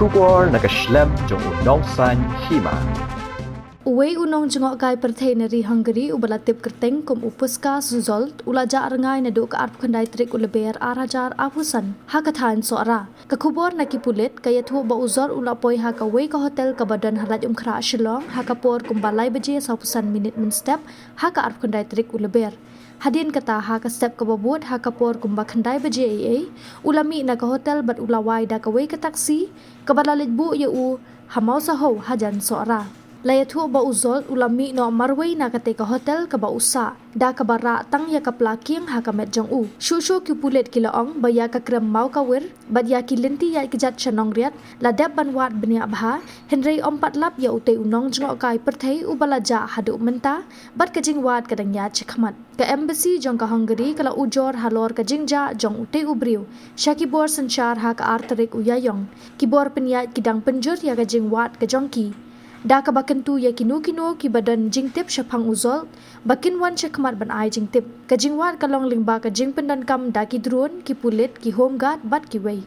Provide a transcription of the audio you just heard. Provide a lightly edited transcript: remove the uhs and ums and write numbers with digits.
kubor nakaslem jong unong san Hima. Uwe Nongjngohkai Pyrthei neri Hungary ubalatip kerteng kum upuska suzolt ulaja Rngai na do ka arp khandai trik uleber arajar apusan hakathan Sohra kakubor nakipulit kaya thu ba uzor ulapoi hakawe ka hotel ka badan halat khra Shillong hakapor kum balai baje saupusan minit min step haka arp khandai trik uleber Hadin kata haka step ka babut hakapor kum ba khandai baje ulami na ka hotel bat ulawai da ka we ka taksi ka balalit bu ye u hamau saho hajan Sohra Layathu ba uzol ulami no marway na kate ka hotel ka ba usa da ka bara tang ya ka plaking ha ka met jong u shushu ki pulet kilaong ba ya ka krem mau ka wir bad ya ki linti ya ki jat chanong riat la deb banwat bnia bha henry ompat lap ya ute Nongjngohkai Pyrthei u balaja hadu menta bad ka Jingwad ka dang ya chkhmat ka embassy jong ka Hungary kala ujor halor ka jingja jong ute u briu shaki bor sanchar ha ka artarik u yayong ki bor penya ki dang penjur ya ka Jingwad ka jongki Da ka bakin tu ya kinu ki badan jingtip syapang uzol bakin wan syakmat ban ai jingtip ka Jingwad kalong lingba ka jing pendan kam da ki drone ki pulit ki home guard bat ki wei